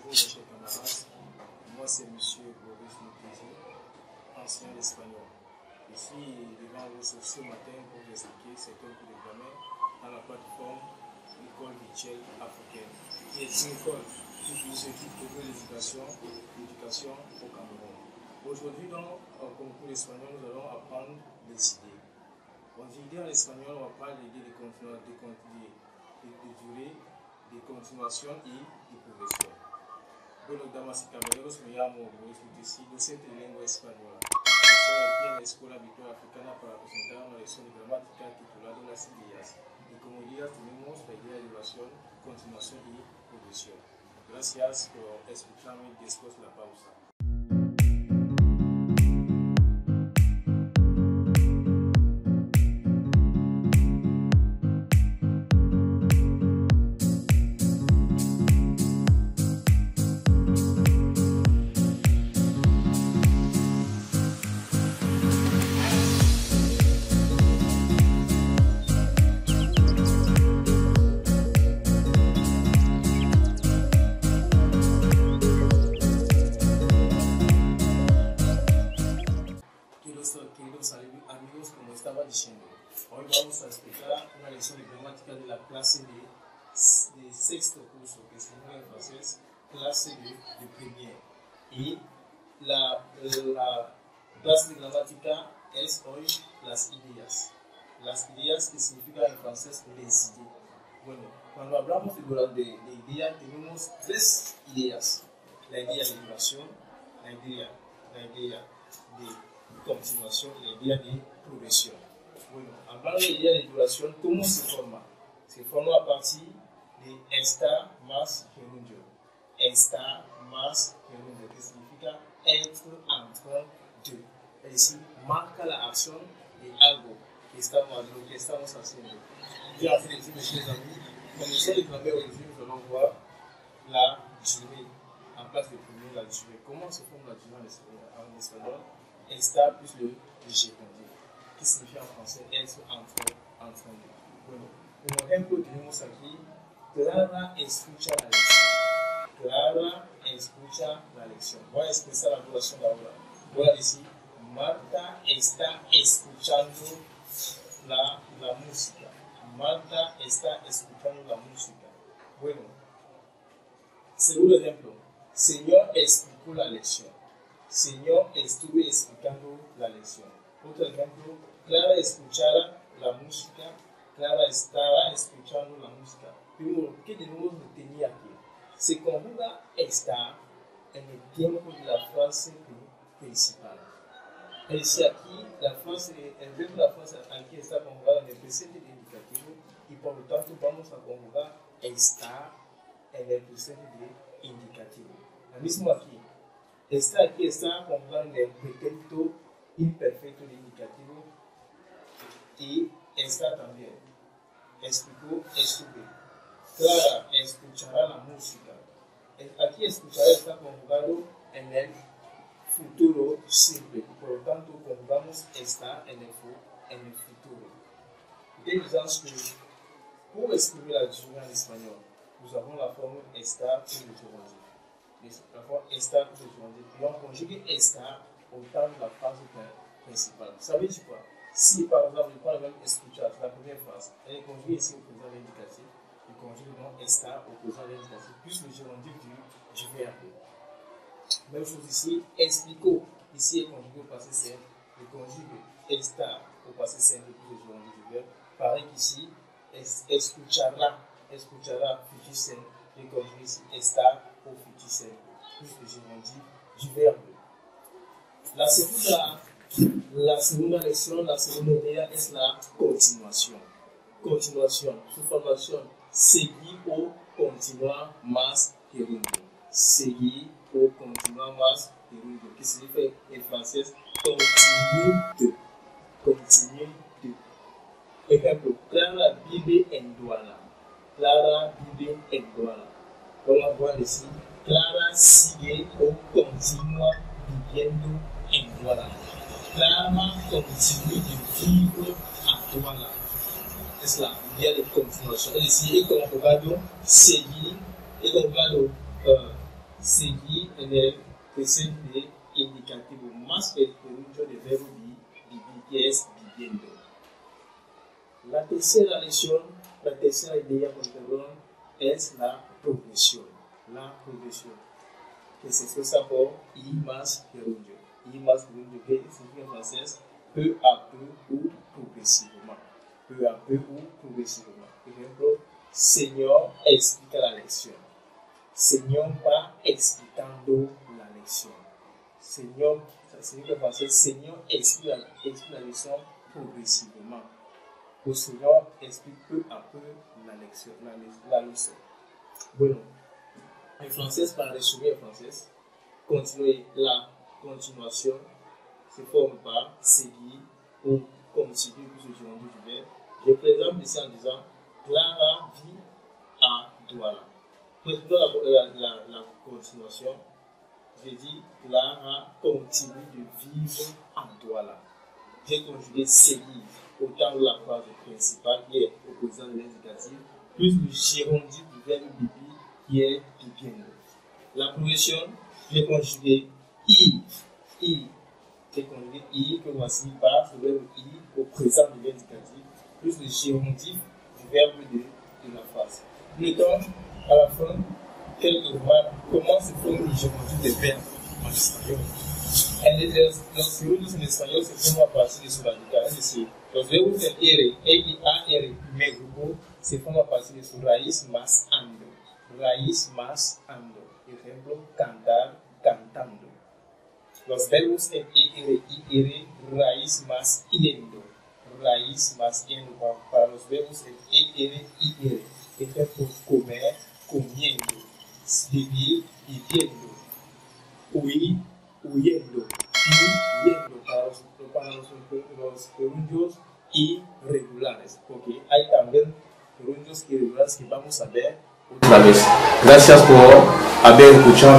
Bonjour mes chers camarades, moi c'est M. Boris Moutezi, ancien espagnol. Je suis devant vous ce matin pour vous expliquer certains cours d'examen dans la plateforme École virtuelle africaine, qui est une école qui s'occupe de l'éducation au Cameroun. Aujourd'hui, dans le concours espagnol, nous allons apprendre des idées. On dit idées en espagnol, on va parler d'idées de durée, de continuación y de progresión. Bueno, damas y caballeros, me llamo Boris Moutezi, docente de lengua española. Estoy aquí en la Escuela Virtual Africana para presentar una lección de gramática titulada Las ideas. Y como ideas tenemos la idea de duración, continuación y progresión. Gracias por escucharme después de la pausa. Queridos amigos, como estaba diciendo, hoy vamos a explicar una lección de gramática de la clase de sexto curso, que se llama en francés clase de primer. Y la clase de gramática es hoy las ideas. Las ideas, que significa en francés les idées. Bueno, cuando hablamos de idea, tenemos tres ideas: la idea de duración, la idea de continuación y la idea de progresión. Bueno, hablando de idea de duración, ¿cómo se forma? Se forma a partir de estar más gerundio. Estar más gerundio, que significa être en train de. Es decir, marca la acción de algo que estamos haciendo. Bien, en fait, mes chers amis, dans le de travail aujourd'hui, nous allons voir la durée. En place de premier, la durée. Comment se forme la durée en espagnol? Estar plus le gerundio, que significa en français être en train de. Bueno, como ejemplo tenemos aquí: Clara escucha la lección. Clara escucha la lección. Voy a expresar la duración ahora. Voy a decir: Marta está escuchando la música. Marta está escuchando la música. Bueno, segundo ejemplo: Señor explicó la lección. Señor, estuve explicando la lección. Otro ejemplo: Clara escuchará la música. Clara estará escuchando la música. Pero, ¿qué debemos retener aquí? Se conjuga estar en el tiempo de la frase principal. Es decir, aquí el verbo de la frase aquí está conjugado en el presente de indicativo y por lo tanto vamos a conjugar estar en el presente de indicativo. Lo mismo aquí. Está aquí está conjugado en el pretérito imperfecto de indicativo y está también. Explicó, estuve. Clara escuchará la música. Aquí escuchará está conjugado en el futuro simple. Por lo tanto, conjugamos está en el futuro. Dès que pour exprimer la durée en espagnol, nous avons la forme estar plus le gerundio. La forme estar plus le gerundio. Et on conjugue estar au temps de la phrase principale. Ça veut dire quoi? Si par exemple, je prends le verbe escuchar, la première phrase, elle est conjuguée ici au présent de l'indicatif, je conjugue donc estar au présent de l'indicatif, plus le gerundio du verbe. Même chose ici, explico, ici est conjugué au passé simple, je conjugue estar au passé simple plus le gerundio du verbe. Pareil qu'ici, escuchará, futur simple, je conjugue ici estar au futur simple, plus le gerundio du verbe. La segunda lección, la segunda idea es la continuación. Continuación, su formación: seguir o continuar más gerundio. Seguir o continuar más gerundio, que significa en francés continue de. Ejemplo: Clara vive en Douala. Clara vive en Douala. Vamos a decir: Clara sigue o continúa viviendo en Douala. Clara continue de vivre a Douala. Es la idea de continuación. Es decir, he conjugado seguir, he conjugado seguir en el presente indicativo más el gerundio del verbo vivir, que es viviendo. La tercera lección, la tercera idea, perdón, es la progresión. La progresión, que se expresa por I más gerundio. I más gerundio, que significa en francés peu à peu ou progressivement. Peu à peu ou progressivement. Por ejemplo, Señor explica la lección. Señor va explicando la lección. Señor, ça signifie en français, Señor explique la leçon progressivement. Le Seigneur explique peu à peu la leçon. Bueno, en français, para resumir en français, continuer la continuation se forme par seguir ou continuer, puisque j'ai rendu du verbe. Je présente ici en disant Clara vit à Douala. Pour la continuation, je dis Clara continue de vivre à Douala. J'ai conjugué seguir autant de la phrase principale qui est opposant de l'indicatif, plus le gérondif du verbe bibi qui est viviendo. La progression, j'ai conjugué I. J'ai conjugué I que voici par le verbe I au présent de l'indicatif, plus le gérondif du verbe de la phrase. Notons à la fin quelques remarques comment se forme le gérondif des verbes en espagnol. Los gerundios en español se forman a partir de su radical, es decir, los verbos en R, E y AR, primer grupo, se forman a partir de su raíz más ando. Raíz más ando. Ejemplo, cantar, cantando. Los verbos en ER y R, raíz más yendo. Raíz más yendo. Para los verbos en ER y R. Ejemplo, comer, comiendo. Vivir, viviendo. Huir, huyendo. Y yendo para los gerundios irregulares. Porque hay también gerundios irregulares que vamos a ver otra vez. Gracias por haber escuchado.